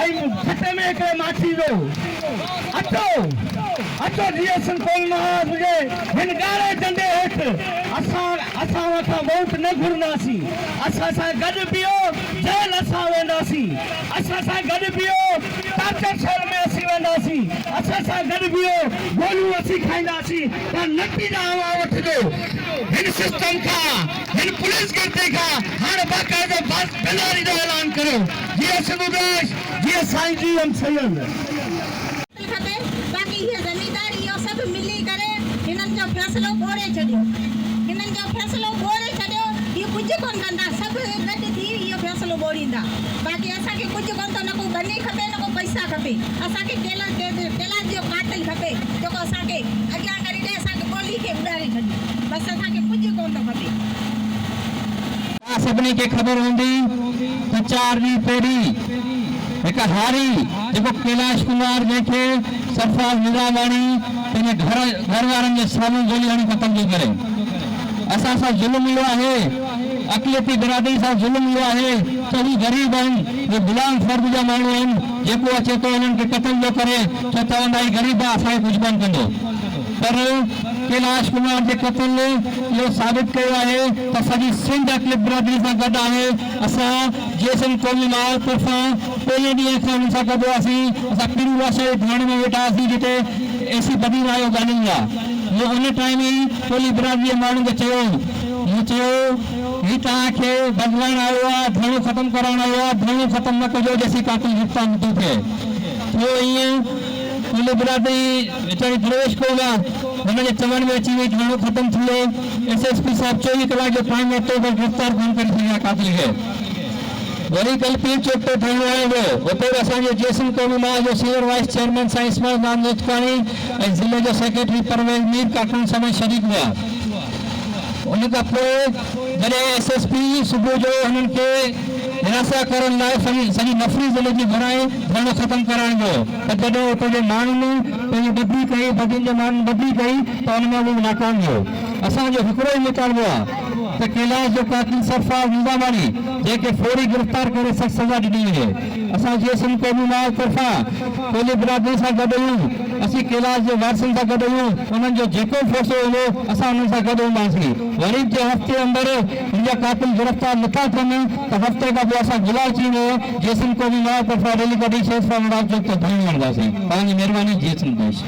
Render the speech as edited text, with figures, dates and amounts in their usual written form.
आई खटे में एक माछी दो अचो अचो जीएसन कोल महाराज मुझे हिन गारे डंडे हेठ असां वटां वोट न घुरंदासीं असां सां गॾु बीहो जेल असां वेंदासीं असां सां गॾु बीहो टार्चर सेल में असीं वेंदासीं असां सां गॾु बीहो गोलियूं असीं खाईंदासीं पर नतीजा अवां वठिजो हिन सिस्टम खां हिन पुलिस गिरती खां हाणे बाक़ाइदो बेदारी जो ऐलान करियो जीअं सिंधु देश जीअं साईं जी हम सैयद बाक़ी ये जमींदार यो सब मिली करे हिनन जो फैसलो बोरे छडियो हिनन जो फैसलो बोरे छडियो ये कुछ कोन कंदा सब गड थी यो फैसलो बोरींदा बाकी असा के कुछ कोन तो न को बनी खपे न को पैसा खपे असा के तेला जो कातिल खपे जो को असा के अग्या करी दे असा के गोली के उडारी छडी बस असा के कुछ कोन तो खपे सबने के खबर होंदी कि 4 दी पेरी एक हारी जो कैलाश कुमार जेके सरफराज निजामानी तेने घर वारन के सामने गोली हणी खत्म थी करे असा सा जुल्म हुआ है अकलियती बिरादरी सा जुल्म हुआ है सभी गरीब हैं जो गुलाम फर्द जा माण्हू हैं जेको अचे तो उन्हनि के कत्ल जो करे तो चवंदा ही गरीब आहे असांखे कुझु कोन कंदो पर कैलाश कुमार के कत्ल यो साबित किया है तो सॼी सिंध अकलियत बिरादरी सां गॾु आहे असां जेसन क़ौमी माहौल तरफ़ां पहले ॾींहं खां उन्हनि सां गॾु हुआसीं असां पीरू वासे थाणे में वेठा हुआसीं जिते एसी बदी आयो ॻाल्हाईंदी आहे उन टाइम ई टोली बिरादरी माण्हुनि खे चयो ही तव्हांखे बदलाइण आयो आहे धरणो ख़त्म कराइण आयो आहे धरणो ख़त्म न कजो जेसीं कातिल गिरफ़्तार नथो थिए थियो ईअं टोली बिरादरी वीचारी प्रवेश कयो आहे हुनजे चवण में अची वई धरणो ख़त्म थी वियो SSP साहब 24 कलाक जो टाइम वरितो पर गिरफ़्तार कोन करे सघिया कातिल खे वरी कल पीर चौक ते धरणो आयो वियो उते असांजे जेसन क़ौमी माहौल जो सीनियर वाइस चेयरमैन साईं इस्माइल नामजोतकाणी ऐं ज़िले जो सेक्रेटरी परवेज़ मीर काकण समय शरीक हुआ उन खां पोइ जॾहिं SSP सुबुह जो हुननि खे हिरासत करण लाइ सॼी नफ़री ज़िले जी घुराए धरणो ख़त्म कराइण जो त जॾहिं उते जे माण्हुनि पंहिंजी बदली कई बदियुनि जे माण्हुनि बदली कई त उन में उहो नाकाम वियो असांजो हिकिड़ो ई मुतालबो आहे त कैलाश जो कातिल सरफराज निजामानी जेके फौरी गिरफ़्तार करे सख़्त सज़ा ॾिनी वञे असां जेसन क़ौमी माहौल तरफ़ां टोली बिरादरी सां गॾु आहियूं असीं कैलाश जे वारसनि सां गॾु आहियूं उन्हनि जो जेको फ़ैसिलो हुओ असां उन्हनि सां गॾु हूंदासीं वरी जे हफ़्ते अंदरि मुंहिंजा कातिल गिरफ़्तार नथा थियनि त हफ़्ते खां पोइ असां गुलाल थी वियो जेसन क़ौमी माहौल तरफ़ां रैली कढी शेष चौक ते धरणी हणंदासीं तव्हांजी महिरबानी जेसन देश